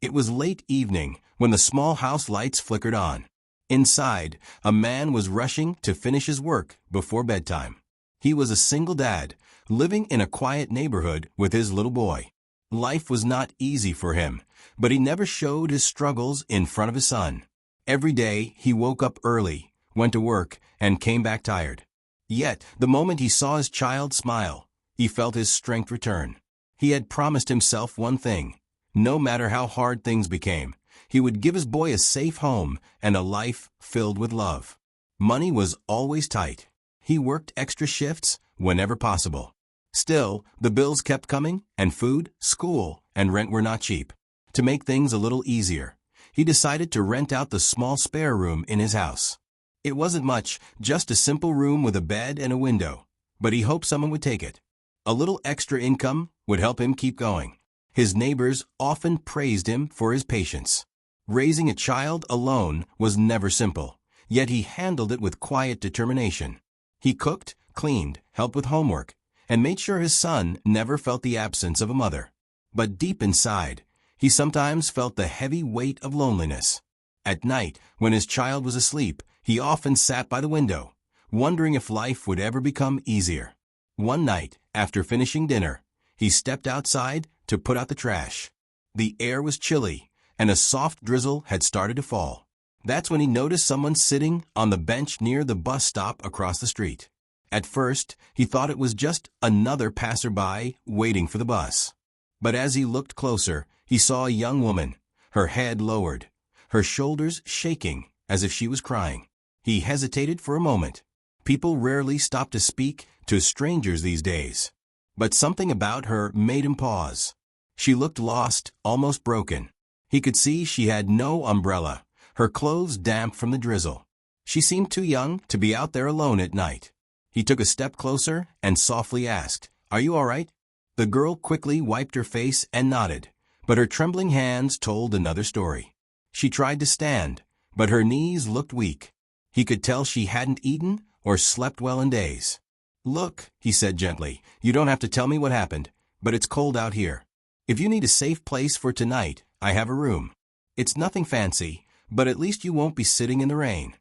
It was late evening when the small house lights flickered on. Inside, a man was rushing to finish his work before bedtime. He was a single dad, living in a quiet neighborhood with his little boy. Life was not easy for him, but he never showed his struggles in front of his son. Every day, he woke up early, went to work, and came back tired. Yet, the moment he saw his child smile, he felt his strength return. He had promised himself one thing: no matter how hard things became, he would give his boy a safe home and a life filled with love. Money was always tight. He worked extra shifts whenever possible. Still, the bills kept coming, and food, school, and rent were not cheap. To make things a little easier, he decided to rent out the small spare room in his house. It wasn't much, just a simple room with a bed and a window, but he hoped someone would take it. A little extra income would help him keep going. His neighbors often praised him for his patience. Raising a child alone was never simple, yet he handled it with quiet determination. He cooked, cleaned, helped with homework, and made sure his son never felt the absence of a mother. But deep inside, he sometimes felt the heavy weight of loneliness. At night, when his child was asleep, he often sat by the window, wondering if life would ever become easier. One night, after finishing dinner, he stepped outside to put out the trash. The air was chilly, and a soft drizzle had started to fall. That's when he noticed someone sitting on the bench near the bus stop across the street. At first, he thought it was just another passerby waiting for the bus. But as he looked closer, he saw a young woman, her head lowered, her shoulders shaking as if she was crying. He hesitated for a moment. People rarely stop to speak to strangers these days. But something about her made him pause. She looked lost, almost broken. He could see she had no umbrella, her clothes damp from the drizzle. She seemed too young to be out there alone at night. He took a step closer and softly asked, "Are you all right?" The girl quickly wiped her face and nodded, but her trembling hands told another story. She tried to stand, but her knees looked weak. He could tell she hadn't eaten or slept well in days. "Look," he said gently, "you don't have to tell me what happened, but it's cold out here. If you need a safe place for tonight, I have a room. It's nothing fancy, but at least you won't be sitting in the rain."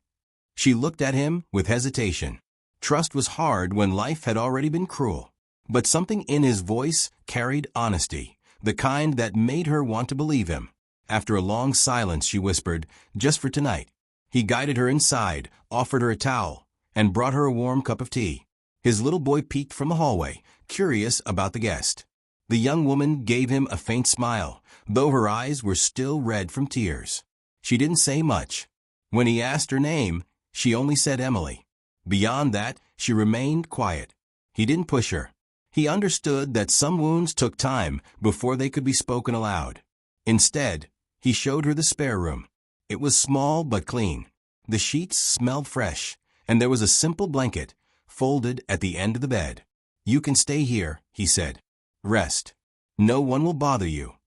She looked at him with hesitation. Trust was hard when life had already been cruel. But something in his voice carried honesty, the kind that made her want to believe him. After a long silence, she whispered, "Just for tonight." He guided her inside, offered her a towel, and brought her a warm cup of tea. His little boy peeked from the hallway, curious about the guest. The young woman gave him a faint smile, though her eyes were still red from tears. She didn't say much. When he asked her name, she only said Emily. Beyond that, she remained quiet. He didn't push her. He understood that some wounds took time before they could be spoken aloud. Instead, he showed her the spare room. It was small but clean. The sheets smelled fresh, and there was a simple blanket folded at the end of the bed. "You can stay here," he said. "Rest. No one will bother you."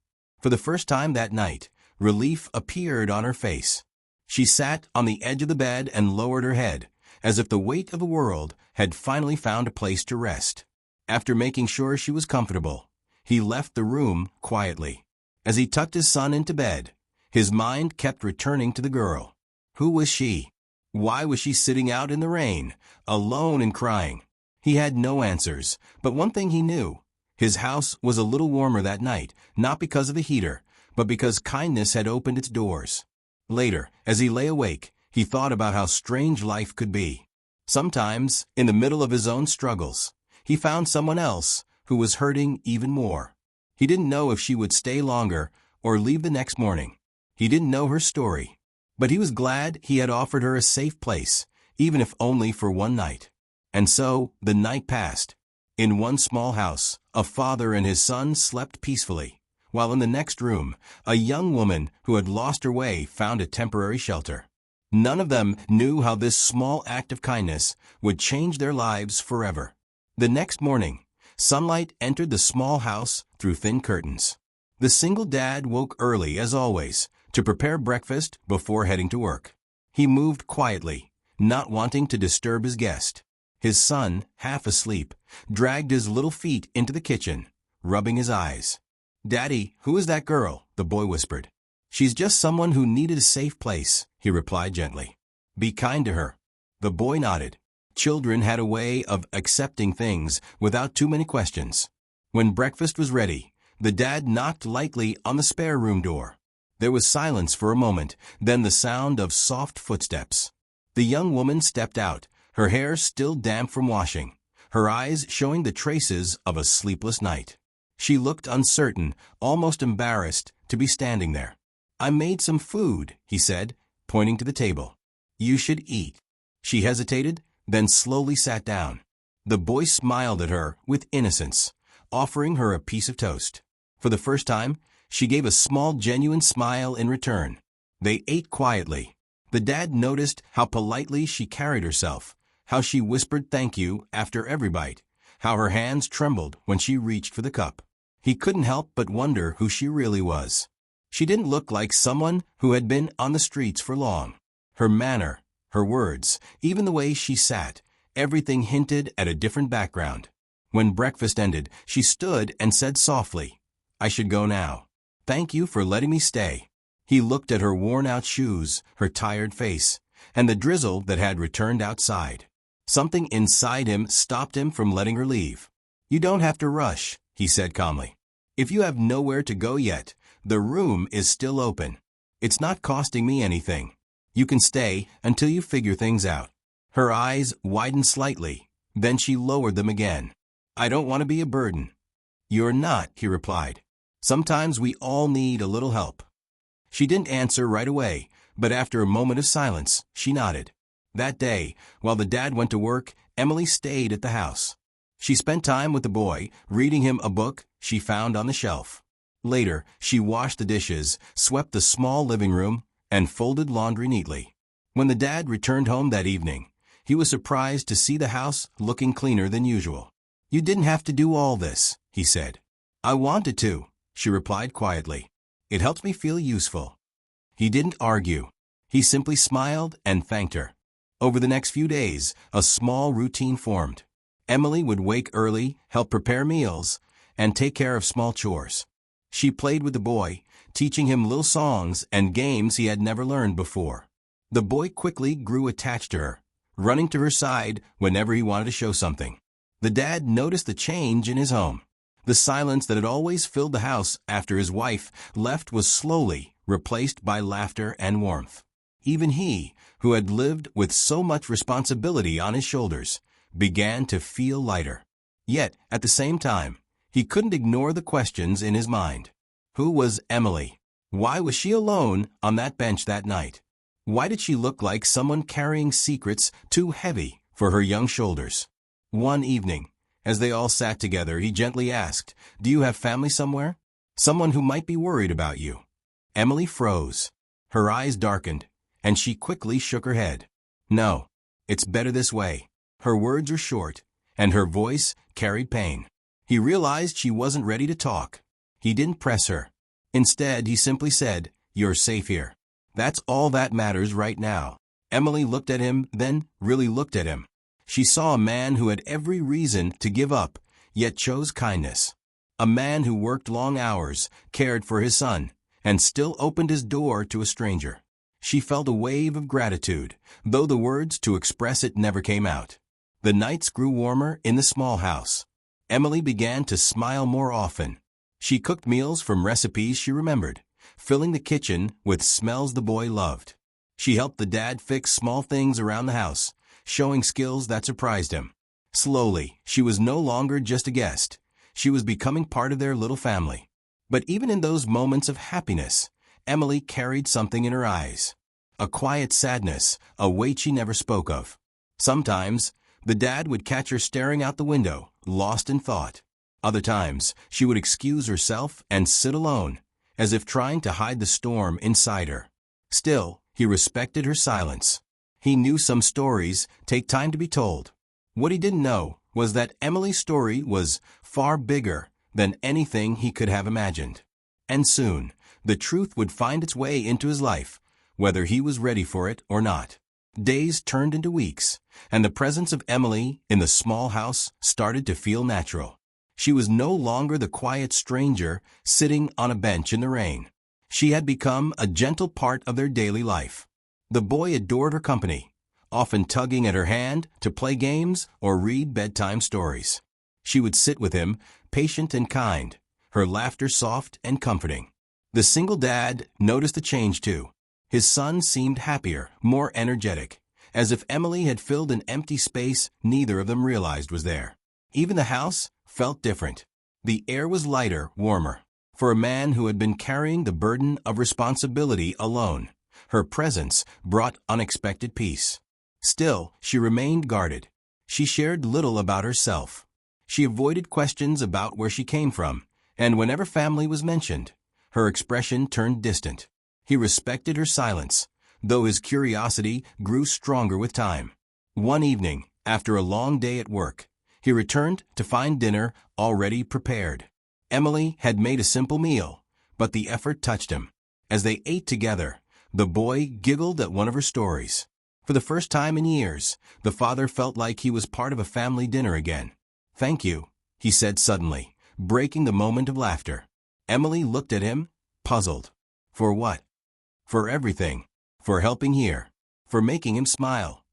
For the first time that night, relief appeared on her face. She sat on the edge of the bed and lowered her head, as if the weight of the world had finally found a place to rest. After making sure she was comfortable, he left the room quietly. As he tucked his son into bed, his mind kept returning to the girl. Who was she? Why was she sitting out in the rain, alone and crying? He had no answers, but one thing he knew. His house was a little warmer that night, not because of the heater, but because kindness had opened its doors. Later, as he lay awake, he thought about how strange life could be. Sometimes, in the middle of his own struggles, he found someone else who was hurting even more. He didn't know if she would stay longer or leave the next morning. He didn't know her story, but he was glad he had offered her a safe place, even if only for one night. And so, the night passed. In one small house, a father and his son slept peacefully, while in the next room, a young woman who had lost her way found a temporary shelter. None of them knew how this small act of kindness would change their lives forever. The next morning, sunlight entered the small house through thin curtains. The single dad woke early, as always, to prepare breakfast before heading to work. He moved quietly, not wanting to disturb his guest. His son, half asleep, dragged his little feet into the kitchen, rubbing his eyes. "Daddy, who is that girl?" the boy whispered. "She's just someone who needed a safe place," he replied gently. "Be kind to her." The boy nodded. Children had a way of accepting things without too many questions. When breakfast was ready, the dad knocked lightly on the spare room door. There was silence for a moment, then the sound of soft footsteps. The young woman stepped out, her hair still damp from washing, her eyes showing the traces of a sleepless night. She looked uncertain, almost embarrassed to be standing there. "I made some food," he said, pointing to the table. "You should eat." She hesitated, then slowly sat down. The boy smiled at her with innocence, offering her a piece of toast. For the first time, she gave a small, genuine smile in return. They ate quietly. The dad noticed how politely she carried herself, how she whispered thank you after every bite, how her hands trembled when she reached for the cup. He couldn't help but wonder who she really was. She didn't look like someone who had been on the streets for long. Her manner, her words, even the way she sat, everything hinted at a different background. When breakfast ended, she stood and said softly, "I should go now. Thank you for letting me stay." He looked at her worn-out shoes, her tired face, and the drizzle that had returned outside. Something inside him stopped him from letting her leave. "You don't have to rush," he said calmly. "If you have nowhere to go yet, the room is still open. It's not costing me anything. You can stay until you figure things out." Her eyes widened slightly, then she lowered them again. "I don't want to be a burden." "You're not," he replied. "Sometimes we all need a little help." She didn't answer right away, but after a moment of silence, she nodded. That day, while the dad went to work, Emily stayed at the house. She spent time with the boy, reading him a book she found on the shelf. Later, she washed the dishes, swept the small living room, and folded laundry neatly. When the dad returned home that evening, he was surprised to see the house looking cleaner than usual. "You didn't have to do all this," he said. "I wanted to," she replied quietly. "It helps me feel useful." He didn't argue. He simply smiled and thanked her. Over the next few days, a small routine formed. Emily would wake early, help prepare meals, and take care of small chores. She played with the boy, teaching him little songs and games he had never learned before. The boy quickly grew attached to her, running to her side whenever he wanted to show something. The dad noticed the change in his home. The silence that had always filled the house after his wife left was slowly replaced by laughter and warmth. Even he, who had lived with so much responsibility on his shoulders, began to feel lighter. Yet, at the same time, he couldn't ignore the questions in his mind. Who was Emily? Why was she alone on that bench that night? Why did she look like someone carrying secrets too heavy for her young shoulders? One evening, as they all sat together, he gently asked, "Do you have family somewhere? Someone who might be worried about you?" Emily froze. Her eyes darkened, and she quickly shook her head. "No, it's better this way." Her words were short, and her voice carried pain. He realized she wasn't ready to talk. He didn't press her. Instead, he simply said, "You're safe here. That's all that matters right now." Emily looked at him, then really looked at him. She saw a man who had every reason to give up, yet chose kindness. A man who worked long hours, cared for his son, and still opened his door to a stranger. She felt a wave of gratitude, though the words to express it never came out. The nights grew warmer in the small house. Emily began to smile more often. She cooked meals from recipes she remembered, filling the kitchen with smells the boy loved. She helped the dad fix small things around the house, showing skills that surprised him. Slowly, she was no longer just a guest. She was becoming part of their little family. But even in those moments of happiness, Emily carried something in her eyes. A quiet sadness, a weight she never spoke of. Sometimes, the dad would catch her staring out the window, lost in thought. Other times, she would excuse herself and sit alone, as if trying to hide the storm inside her. Still, he respected her silence. He knew some stories take time to be told. What he didn't know was that Emily's story was far bigger than anything he could have imagined. And soon, the truth would find its way into his life, whether he was ready for it or not. Days turned into weeks, and the presence of Emily in the small house started to feel natural. She was no longer the quiet stranger sitting on a bench in the rain. She had become a gentle part of their daily life. The boy adored her company, often tugging at her hand to play games or read bedtime stories. She would sit with him, patient and kind, her laughter soft and comforting. The single dad noticed the change too. His son seemed happier, more energetic, as if Emily had filled an empty space neither of them realized was there. Even the house felt different. The air was lighter, warmer. For a man who had been carrying the burden of responsibility alone, her presence brought unexpected peace. Still, she remained guarded. She shared little about herself. She avoided questions about where she came from, and whenever family was mentioned, her expression turned distant. He respected her silence, though his curiosity grew stronger with time. One evening, after a long day at work, he returned to find dinner already prepared. Emily had made a simple meal, but the effort touched him. As they ate together, the boy giggled at one of her stories. For the first time in years, the father felt like he was part of a family dinner again. "Thank you," he said suddenly, breaking the moment of laughter. Emily looked at him, puzzled. For what? For everything. For helping here. For making him smile.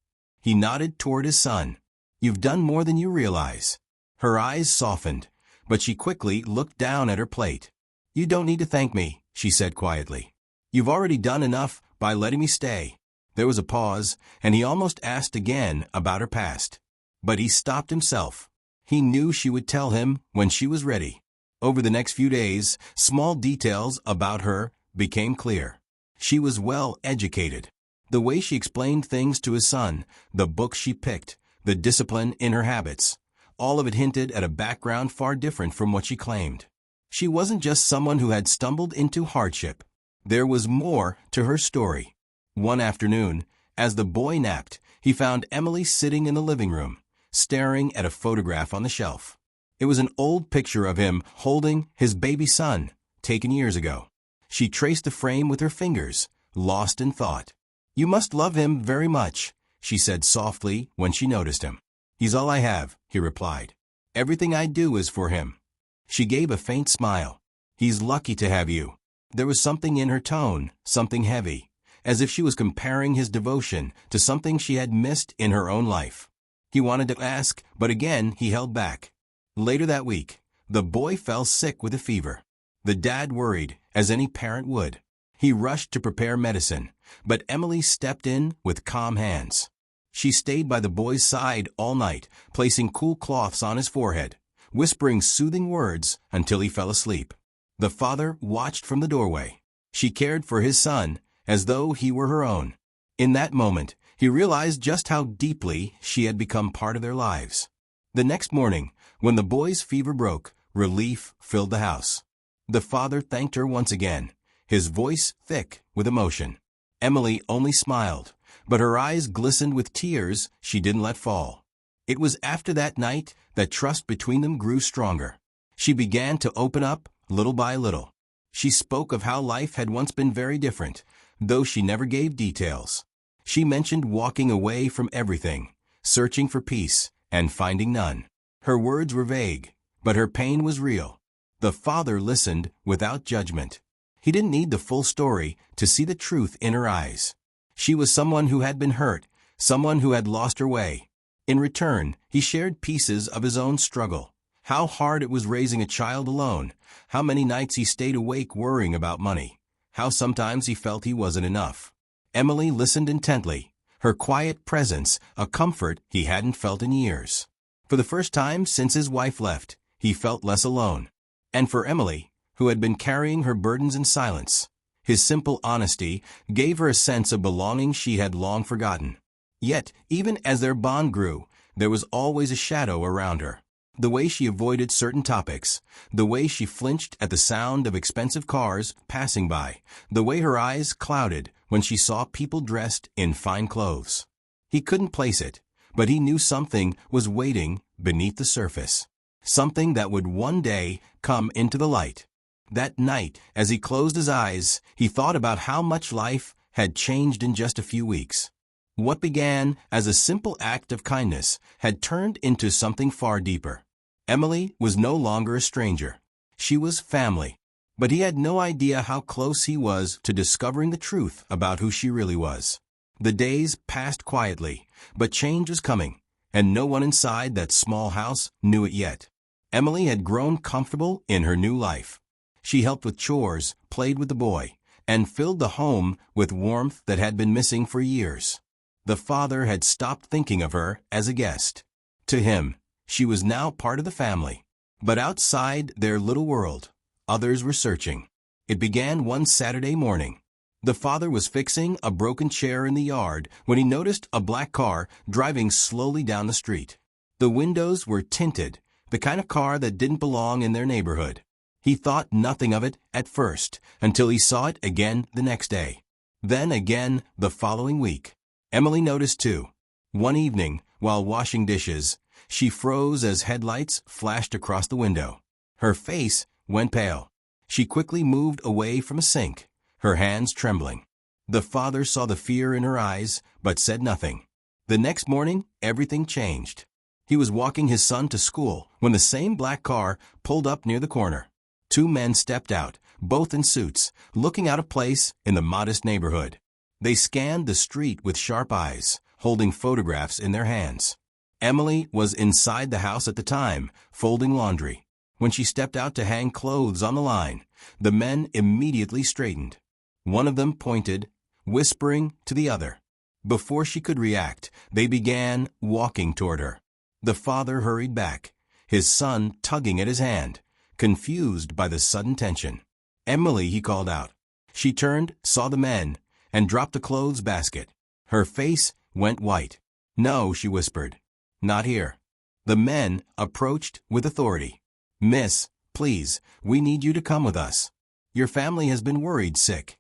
He nodded toward his son. "You've done more than you realize." Her eyes softened, but she quickly looked down at her plate. "You don't need to thank me," she said quietly. "You've already done enough by letting me stay." There was a pause, and he almost asked again about her past. But he stopped himself. He knew she would tell him when she was ready. Over the next few days, small details about her became clear. She was well educated. The way she explained things to his son, the books she picked, the discipline in her habits, all of it hinted at a background far different from what she claimed. She wasn't just someone who had stumbled into hardship. There was more to her story. One afternoon, as the boy napped, he found Emily sitting in the living room, staring at a photograph on the shelf. It was an old picture of him holding his baby son, taken years ago. She traced the frame with her fingers, lost in thought. "You must love him very much," she said softly when she noticed him. "He's all I have," he replied. "Everything I do is for him." She gave a faint smile. "He's lucky to have you." There was something in her tone, something heavy, as if she was comparing his devotion to something she had missed in her own life. He wanted to ask, but again he held back. Later that week, the boy fell sick with a fever. The dad worried, as any parent would. He rushed to prepare medicine, but Emily stepped in with calm hands. She stayed by the boy's side all night, placing cool cloths on his forehead, whispering soothing words until he fell asleep. The father watched from the doorway. She cared for his son as though he were her own. In that moment, he realized just how deeply she had become part of their lives. The next morning, when the boy's fever broke, relief filled the house. The father thanked her once again, his voice thick with emotion. Emily only smiled, but her eyes glistened with tears she didn't let fall. It was after that night that trust between them grew stronger. She began to open up, little by little. She spoke of how life had once been very different, though she never gave details. She mentioned walking away from everything, searching for peace, and finding none. Her words were vague, but her pain was real. The father listened without judgment. He didn't need the full story to see the truth in her eyes. She was someone who had been hurt, someone who had lost her way. In return, he shared pieces of his own struggle. How hard it was raising a child alone, how many nights he stayed awake worrying about money, how sometimes he felt he wasn't enough. Emily listened intently, her quiet presence a comfort he hadn't felt in years. For the first time since his wife left, he felt less alone. And for Emily, who had been carrying her burdens in silence, his simple honesty gave her a sense of belonging she had long forgotten. Yet, even as their bond grew, there was always a shadow around her. The way she avoided certain topics, the way she flinched at the sound of expensive cars passing by, the way her eyes clouded when she saw people dressed in fine clothes. He couldn't place it, but he knew something was waiting beneath the surface. Something that would one day come into the light. That night, as he closed his eyes, he thought about how much life had changed in just a few weeks. What began as a simple act of kindness had turned into something far deeper. Emily was no longer a stranger. She was family. But he had no idea how close he was to discovering the truth about who she really was. The days passed quietly, but change was coming, and no one inside that small house knew it yet. Emily had grown comfortable in her new life. She helped with chores, played with the boy, and filled the home with warmth that had been missing for years. The father had stopped thinking of her as a guest. To him, she was now part of the family. But outside their little world, others were searching. It began one Saturday morning. The father was fixing a broken chair in the yard when he noticed a black car driving slowly down the street. The windows were tinted, the kind of car that didn't belong in their neighborhood. He thought nothing of it at first, until he saw it again the next day. Then again the following week. Emily noticed too. One evening, while washing dishes, she froze as headlights flashed across the window. Her face went pale. She quickly moved away from a sink, her hands trembling. The father saw the fear in her eyes, but said nothing. The next morning, everything changed. He was walking his son to school when the same black car pulled up near the corner. Two men stepped out, both in suits, looking out of place in the modest neighborhood. They scanned the street with sharp eyes, holding photographs in their hands. Emily was inside the house at the time, folding laundry. When she stepped out to hang clothes on the line, the men immediately straightened. One of them pointed, whispering to the other. Before she could react, they began walking toward her. The father hurried back, his son tugging at his hand, confused by the sudden tension. "Emily," he called out. She turned, saw the men, and dropped the clothes basket. Her face went white. "No," she whispered. "Not here." The men approached with authority. "Miss, please, we need you to come with us. Your family has been worried sick."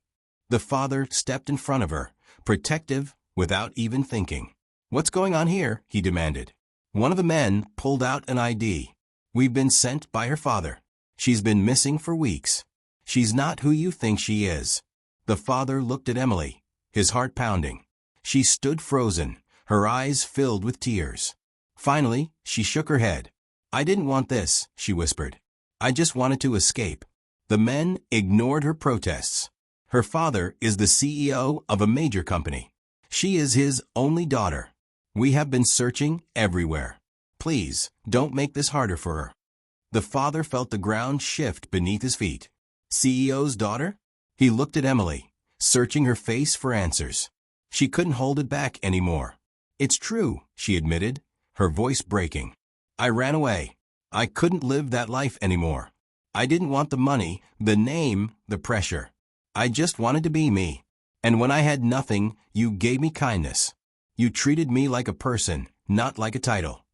The father stepped in front of her, protective without even thinking. "What's going on here?" he demanded. One of the men pulled out an ID. "We've been sent by her father. She's been missing for weeks. She's not who you think she is." The father looked at Emily, his heart pounding. She stood frozen, her eyes filled with tears. Finally, she shook her head. "I didn't want this," she whispered. "I just wanted to escape." The men ignored her protests. Her father is the CEO of a major company. She is his only daughter. We have been searching everywhere. Please, don't make this harder for her. The father felt the ground shift beneath his feet. CEO's daughter? He looked at Emily, searching her face for answers. She couldn't hold it back anymore. "It's true," she admitted, her voice breaking. "I ran away. I couldn't live that life anymore. I didn't want the money, the name, the pressure. I just wanted to be me. And when I had nothing, you gave me kindness. You treated me like a person, not like a title."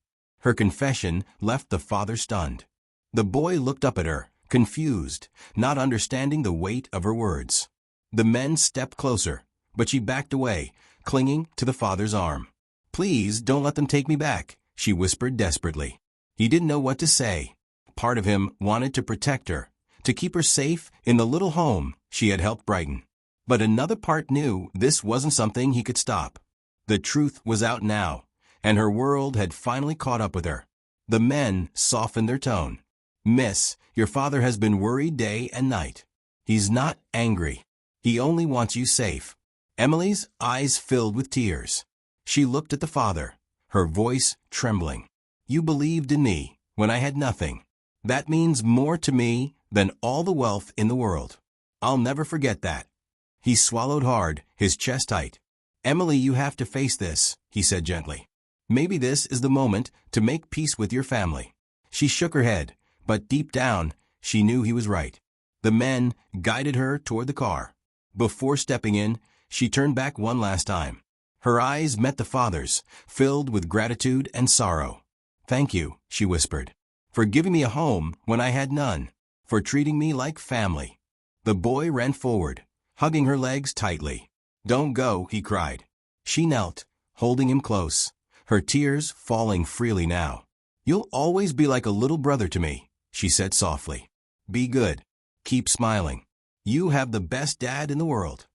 Her confession left the father stunned. The boy looked up at her, confused, not understanding the weight of her words. The men stepped closer, but she backed away, clinging to the father's arm. "Please don't let them take me back," she whispered desperately. He didn't know what to say. Part of him wanted to protect her, to keep her safe in the little home she had helped brighten. But another part knew this wasn't something he could stop. The truth was out now, and her world had finally caught up with her. The men softened their tone. "Miss, your father has been worried day and night. He's not angry. He only wants you safe." Emily's eyes filled with tears. She looked at the father, her voice trembling. "You believed in me when I had nothing. That means more to me than all the wealth in the world. I'll never forget that." He swallowed hard, his chest tight. "Emily, you have to face this," he said gently. "Maybe this is the moment to make peace with your family." She shook her head, but deep down, she knew he was right. The men guided her toward the car. Before stepping in, she turned back one last time. Her eyes met the father's, filled with gratitude and sorrow. "Thank you," she whispered, "for giving me a home when I had none, for treating me like family." The boy ran forward, hugging her legs tightly. "Don't go," he cried. She knelt, holding him close, her tears falling freely now. "You'll always be like a little brother to me," she said softly. "Be good. Keep smiling. You have the best dad in the world."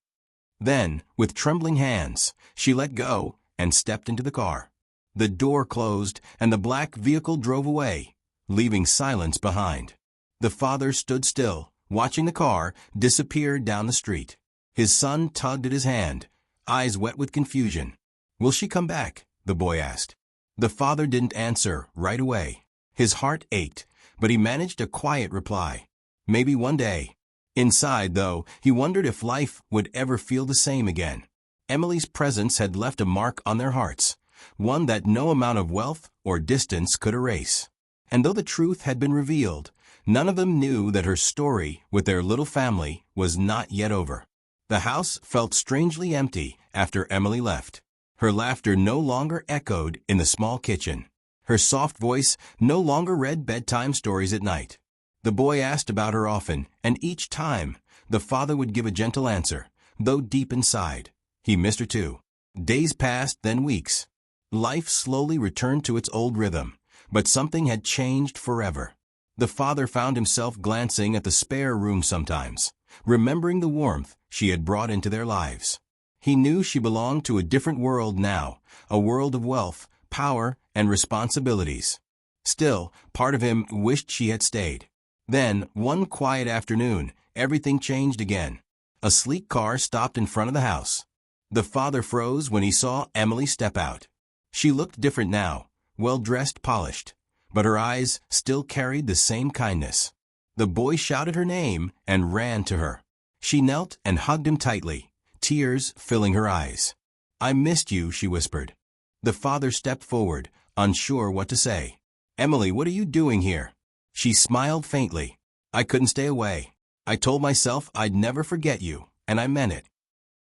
Then, with trembling hands, she let go and stepped into the car. The door closed and the black vehicle drove away, leaving silence behind. The father stood still, watching the car disappear down the street. His son tugged at his hand, eyes wet with confusion. "Will she come back?" the boy asked. The father didn't answer right away. His heart ached, but he managed a quiet reply. "Maybe one day." Inside, though, he wondered if life would ever feel the same again. Emily's presence had left a mark on their hearts, one that no amount of wealth or distance could erase. And though the truth had been revealed, none of them knew that her story with their little family was not yet over. The house felt strangely empty after Emily left. Her laughter no longer echoed in the small kitchen. Her soft voice no longer read bedtime stories at night. The boy asked about her often, and each time, the father would give a gentle answer, though deep inside, he missed her too. Days passed, then weeks. Life slowly returned to its old rhythm, but something had changed forever. The father found himself glancing at the spare room sometimes, remembering the warmth she had brought into their lives. He knew she belonged to a different world now, a world of wealth, power, and responsibilities. Still, part of him wished she had stayed. Then, one quiet afternoon, everything changed again. A sleek car stopped in front of the house. The father froze when he saw Emily step out. She looked different now, well-dressed, polished, but her eyes still carried the same kindness. The boy shouted her name and ran to her. She knelt and hugged him tightly, tears filling her eyes. "I missed you," she whispered. The father stepped forward, unsure what to say. "Emily, what are you doing here?" She smiled faintly. "I couldn't stay away. I told myself I'd never forget you, and I meant it."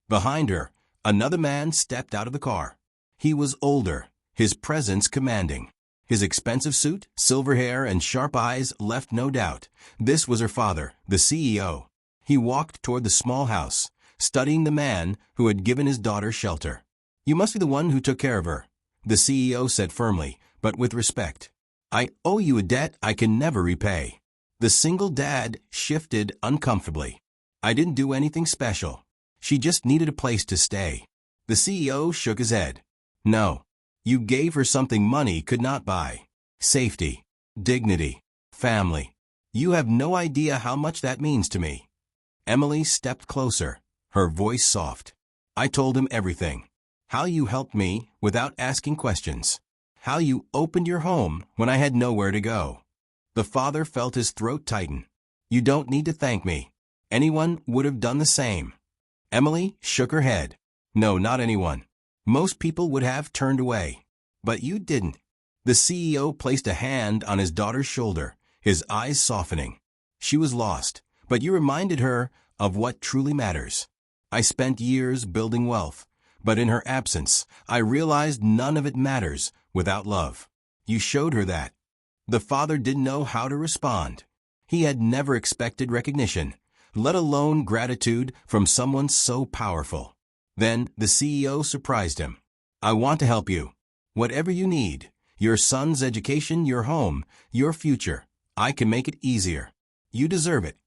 Behind her, another man stepped out of the car. He was older, his presence commanding. His expensive suit, silver hair, and sharp eyes left no doubt. This was her father, the CEO. He walked toward the small house, studying the man who had given his daughter shelter. "You must be the one who took care of her," the CEO said firmly, but with respect. "I owe you a debt I can never repay." The single dad shifted uncomfortably. "I didn't do anything special. She just needed a place to stay." The CEO shook his head. "No. You gave her something money could not buy. Safety, dignity, family. You have no idea how much that means to me." Emily stepped closer, her voice soft. "I told him everything. How you helped me without asking questions. How you opened your home when I had nowhere to go." The father felt his throat tighten. "You don't need to thank me. Anyone would have done the same." Emily shook her head. "No, not anyone. Most people would have turned away. But you didn't." The CEO placed a hand on his daughter's shoulder, his eyes softening. "She was lost, but you reminded her of what truly matters. I spent years building wealth, but in her absence, I realized none of it matters without love. You showed her that." The father didn't know how to respond. He had never expected recognition, let alone gratitude from someone so powerful. Then the CEO surprised him. "I want to help you. Whatever you need, your son's education, your home, your future, I can make it easier. You deserve it."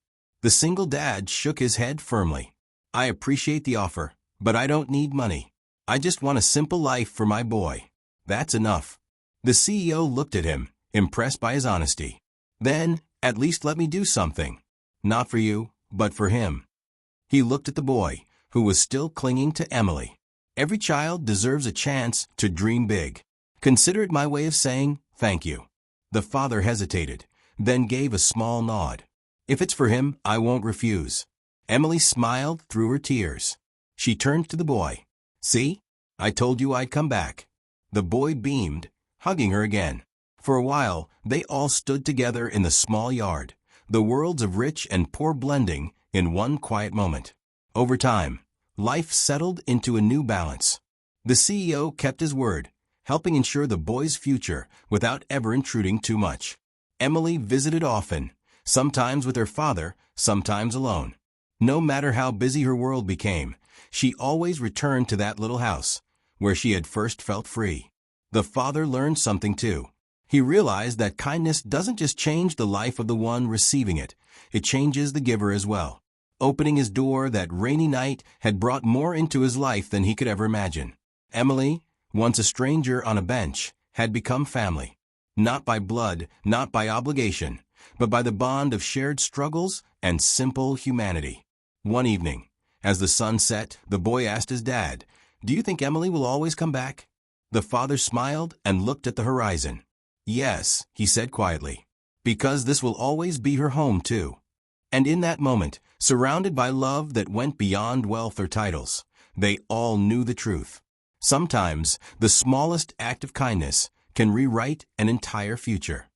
The single dad shook his head firmly. "I appreciate the offer, but I don't need money. I just want a simple life for my boy. That's enough." The CEO looked at him, impressed by his honesty. "Then, at least let me do something. Not for you, but for him." He looked at the boy, who was still clinging to Emily. "Every child deserves a chance to dream big. Consider it my way of saying thank you." The father hesitated, then gave a small nod. "If it's for him, I won't refuse." Emily smiled through her tears. She turned to the boy. "See? I told you I'd come back." The boy beamed, hugging her again. For a while, they all stood together in the small yard, the worlds of rich and poor blending in one quiet moment. Over time, life settled into a new balance. The CEO kept his word, helping ensure the boy's future without ever intruding too much. Emily visited often, sometimes with her father, sometimes alone. No matter how busy her world became, she always returned to that little house, where she had first felt free. The father learned something too. He realized that kindness doesn't just change the life of the one receiving it, it changes the giver as well. Opening his door that rainy night had brought more into his life than he could ever imagine. Emily, once a stranger on a bench, had become family. Not by blood, not by obligation, but by the bond of shared struggles and simple humanity. One evening, as the sun set, the boy asked his dad, "Do you think Emily will always come back?" The father smiled and looked at the horizon. "Yes," he said quietly, "because this will always be her home too." And in that moment, surrounded by love that went beyond wealth or titles, they all knew the truth. Sometimes, the smallest act of kindness can rewrite an entire future.